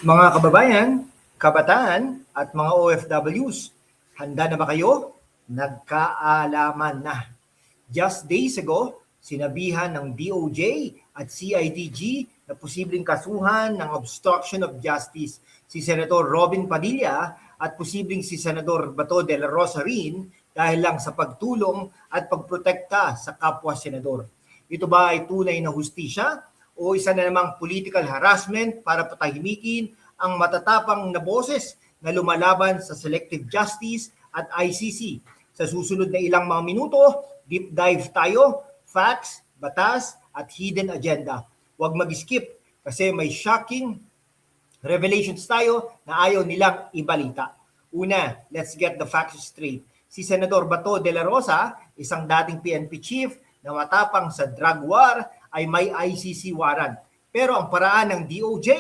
Mga kababayan, kabataan at mga OFWs, handa na ba kayo? Nagkaalaman na. Just days ago, sinabihan ng DOJ at CIDG na posibleng kasuhan ng obstruction of justice si Senator Robin Padilla at posibleng si Senador Bato de la Rosa rin dahil lang sa pagtulong at pagprotekta sa kapwa senador. Ito ba ay tunay na hustisya o isa na namang political harassment para patahimikin ang matatapang na boses na lumalaban sa selective justice at ICC? Sa susunod na ilang mga minuto, deep dive tayo, facts, batas at hidden agenda. Huwag mag-skip kasi may shocking revelations tayo na ayaw nilang ibalita. Una, let's get the facts straight. Si Senador Bato de la Rosa, isang dating PNP chief na matapang sa drug war, ay may ICC warrant. Pero ang paraan ng DOJ,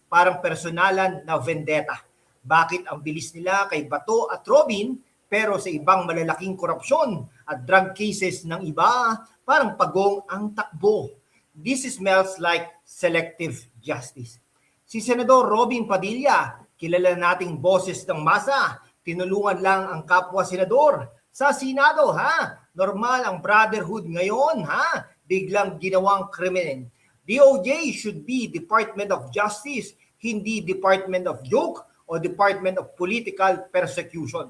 parang personalan na vendetta. Bakit ang bilis nila kay Bato at Robin, pero sa ibang malalaking korupsyon at drug cases ng iba, parang pagong ang takbo? This smells like selective justice. Si Senador Robin Padilla, kilala nating boses ng masa, tinulungan lang ang kapwa senador sa Senado, ha? Normal ang brotherhood ngayon, ha? Biglang ginawang krimen. DOJ should be Department of Justice, hindi Department of Joke o Department of Political Persecution.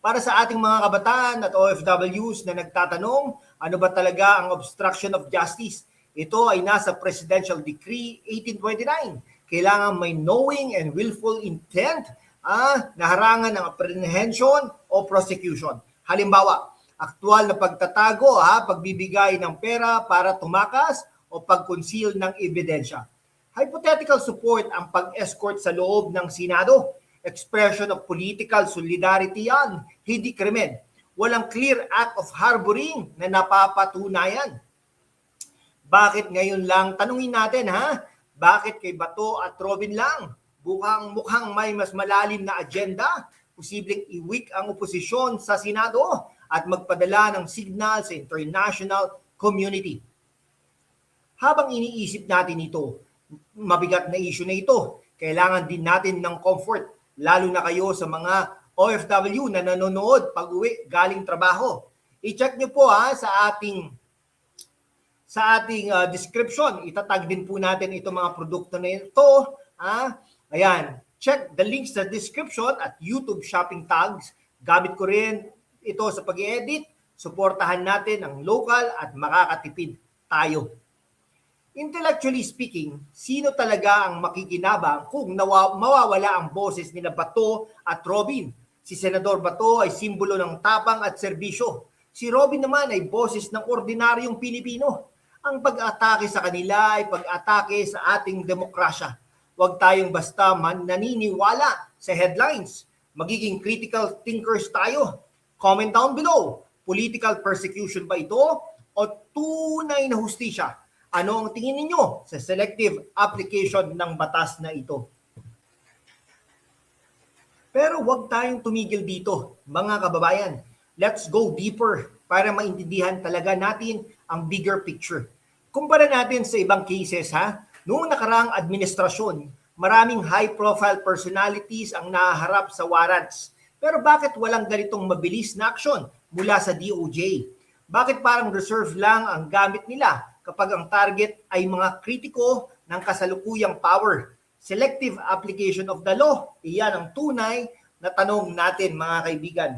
Para sa ating mga kabataan at OFWs na nagtatanong, ano ba talaga ang obstruction of justice? Ito ay nasa Presidential Decree 1829. Kailangan may knowing and willful intent na harangan ng apprehension o prosecution. Halimbawa, aktual na pagtatago, pagbibigay ng pera para tumakas o pag-conceal ng ebidensya. Hypothetical support ang pag-escort sa loob ng Senado. Expression of political solidarity yan, hindi krimen. Walang clear act of harboring na napapatunayan. Bakit ngayon lang? Tanungin natin, bakit kay Bato at Robin lang? Mukhang may mas malalim na agenda, posibleng i-weak ang oposisyon sa Senado at magpadala ng signal sa international community. Habang iniisip natin ito, mabigat na issue na ito, kailangan din natin ng comfort, lalo na kayo sa mga OFW na nanonood pag-uwi galing trabaho. I-check nyo po sa ating description, itatag din po natin itong mga produkto na ito. Ayan, check the links sa description at YouTube shopping tags. Gamit ko rin ito sa pag-i-edit. Suportahan natin ang local at makakatipid tayo. Intellectually speaking, sino talaga ang makikinabang kung mawawala ang boses nila Bato at Robin? Si Senador Bato ay simbolo ng tapang at serbisyo. Si Robin naman ay boses ng ordinaryong Pilipino. Ang pag-atake sa kanila ay pag-atake sa ating demokrasya. Huwag tayong basta naniniwala sa headlines. Magiging critical thinkers tayo. Comment down below. Political persecution ba ito o tunay na hustisya? Ano ang tingin ninyo sa selective application ng batas na ito? Pero huwag tayong tumigil dito, mga kababayan. Let's go deeper para maintindihan talaga natin ang bigger picture. Kumpara natin sa ibang cases, noong nakaraang administrasyon, maraming high-profile personalities ang nahaharap sa warrants. Pero bakit walang ganitong mabilis na aksyon mula sa DOJ? Bakit parang reserve lang ang gamit nila kapag ang target ay mga kritiko ng kasalukuyang power? Selective application of the law, iyan ang tunay na tanong natin, mga kaibigan.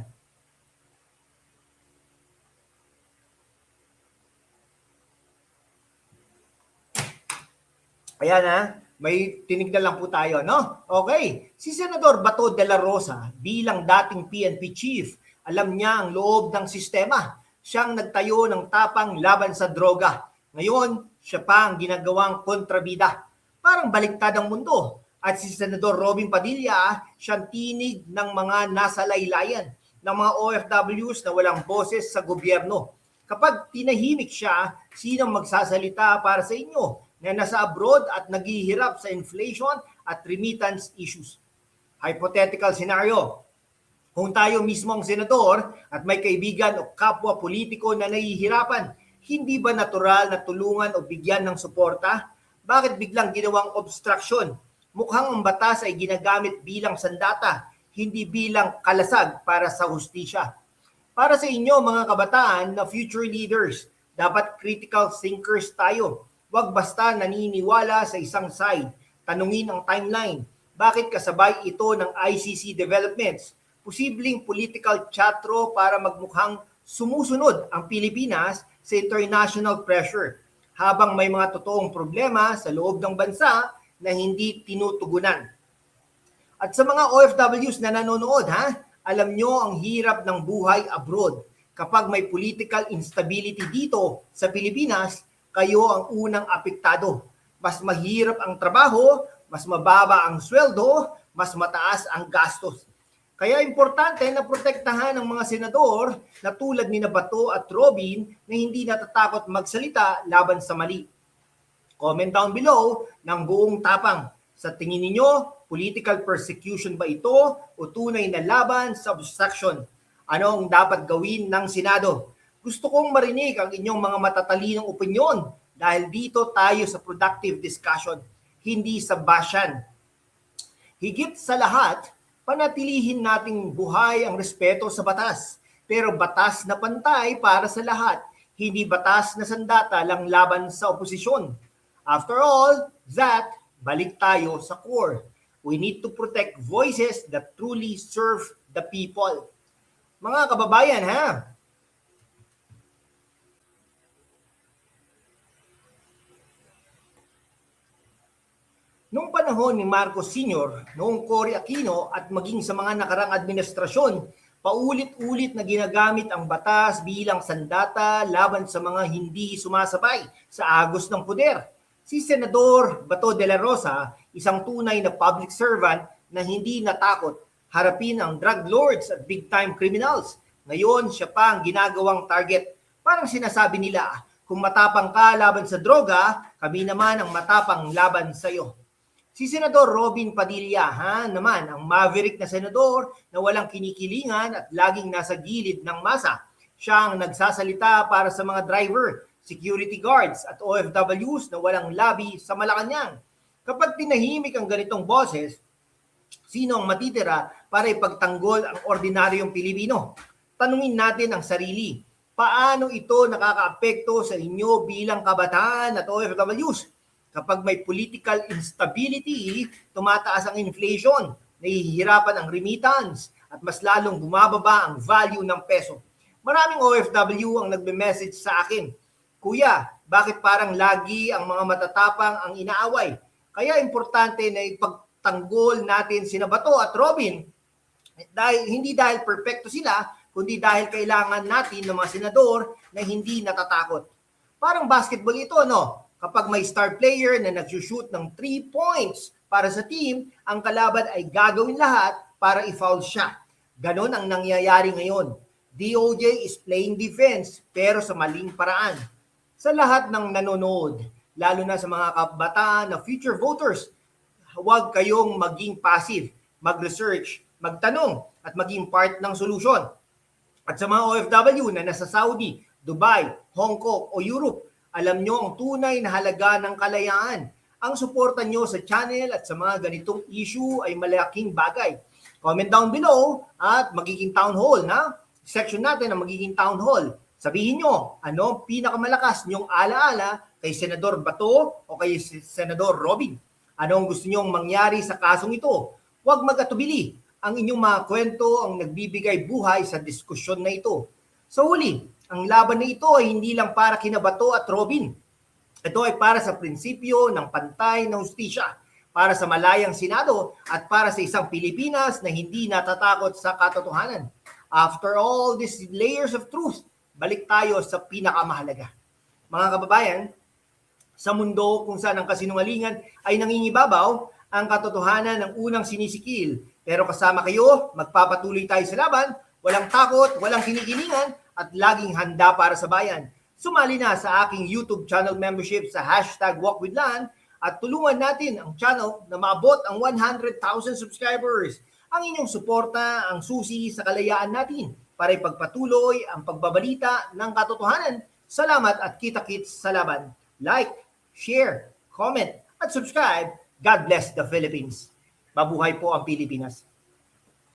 Ayan may tinignan lang po tayo, no? Okay, si Senador Bato de la Rosa bilang dating PNP chief, alam niya ang loob ng sistema. Siyang nagtayo ng tapang laban sa droga. Ngayon, siya pa ang ginagawang kontrabida. Parang baliktad ang mundo. At si Senador Robin Padilla, siyang tinig ng mga nasa laylayan, ng mga OFWs na walang boses sa gobyerno. Kapag tinahimik siya, sinong magsasalita para sa inyo na nasa abroad at naghihirap sa inflation at remittance issues? Hypothetical scenario. Kung tayo mismo ang senador at may kaibigan o kapwa politiko na nahihirapan, hindi ba natural na tulungan o bigyan ng suporta? Bakit biglang ginawang obstruction? Mukhang ang batas ay ginagamit bilang sandata, hindi bilang kalasag para sa hustisya. Para sa inyo mga kabataan na future leaders, dapat critical thinkers tayo. Huwag basta naniniwala sa isang side. Tanungin ang timeline. Bakit kasabay ito ng ICC developments? Posibleng political chatro para magmukhang sumusunod ang Pilipinas sa international pressure habang may mga totoong problema sa loob ng bansa na hindi tinutugunan. At sa mga OFWs na nanonood, alam nyo ang hirap ng buhay abroad. Kapag may political instability dito sa Pilipinas, kayo ang unang apektado. Mas mahirap ang trabaho, mas mababa ang sweldo, mas mataas ang gastos. Kaya importante na protektahan ng mga senador na tulad ni Bato at Robin na hindi natatakot magsalita laban sa mali. Comment down below ng buong tapang. Sa tingin ninyo, political persecution ba ito o tunay na laban sa obstruction? Ano ang dapat gawin ng Senado? Gusto kong marinig ang inyong mga matatalinong opinyon dahil dito tayo sa productive discussion, hindi sa bashan. Higit sa lahat, panatilihin nating buhay ang respeto sa batas, pero batas na pantay para sa lahat, hindi batas na sandata lang laban sa oposisyon. After all, balik tayo sa core. We need to protect voices that truly serve the people. Mga kababayan, Noong panahon ni Marcos Sr., noong Cory Aquino at maging sa mga nakarang administrasyon, paulit-ulit na ginagamit ang batas bilang sandata laban sa mga hindi sumasabay sa agos ng poder. Si Senador Bato de la Rosa, isang tunay na public servant na hindi natakot harapin ang drug lords at big-time criminals. Ngayon, siya pa ang ginagawang target. Parang sinasabi nila, kung matapang ka laban sa droga, kami naman ang matapang laban sa iyo. Si Senador Robin Padilla, naman ang maverick na senador na walang kinikilingan at laging nasa gilid ng masa. Siya ang nagsasalita para sa mga driver, security guards at OFWs na walang labi sa Malacanang. Kapag tinahimik ang ganitong boses, sino ang matitira para ipagtanggol ang ordinaryong Pilipino? Tanungin natin ang sarili. Paano ito nakakaapekto sa inyo bilang kabataan at OFWs? Kapag may political instability, tumataas ang inflation, nahihirapan ang remittance, at mas lalong bumababa ang value ng peso. Maraming OFW ang nagme-message sa akin, Kuya, bakit parang lagi ang mga matatapang ang inaaway? Kaya importante na ipagtanggol natin sina Bato at Robin, hindi dahil perfecto sila, kundi dahil kailangan natin ng mga senador na hindi natatakot. Parang basketball ito, no? Kapag may star player na nag-shoot ng 3 points para sa team, ang kalaban ay gagawin lahat para i-foul siya. Ganon ang nangyayari ngayon. DOJ is playing defense pero sa maling paraan. Sa lahat ng nanonood, lalo na sa mga kabataan na future voters, huwag kayong maging passive, mag-research, magtanong at maging part ng solusyon. At sa mga OFW na nasa Saudi, Dubai, Hong Kong o Europe, alam nyo ang tunay na halaga ng kalayaan. Ang suporta nyo sa channel at sa mga ganitong issue ay malaking bagay. Comment down below at magiging town hall section natin ang magiging town hall. Sabihin nyo, ano pinakamalakas nyong alaala kay Senador Bato o kay Senador Robin? Anong gusto nyong mangyari sa kasong ito? Huwag mag-atubili. Ang inyong mga kwento ang nagbibigay buhay sa diskusyon na ito. Sa huli, ang laban na ito ay hindi lang para kina Bato at Robin. Ito ay para sa prinsipyo ng pantay na hustisya, para sa malayang Senado at para sa isang Pilipinas na hindi natatakot sa katotohanan. After all these layers of truth, balik tayo sa pinakamahalaga. Mga kababayan, sa mundo kung saan ang kasinungalingan ay nangingibabaw, ang katotohanan ng unang sinisikil. Pero kasama kayo, magpapatuloy tayo sa laban, walang takot, walang kinikilingan, at laging handa para sa bayan. Sumali na sa aking YouTube channel membership sa #WalkWithLan at tulungan natin ang channel na maabot ang 100,000 subscribers. Ang inyong suporta ang susi sa kalayaan natin para ipagpatuloy ang pagbabalita ng katotohanan. Salamat at kita-kits sa laban. Like, share, comment, at subscribe. God bless the Philippines. Mabuhay po ang Pilipinas.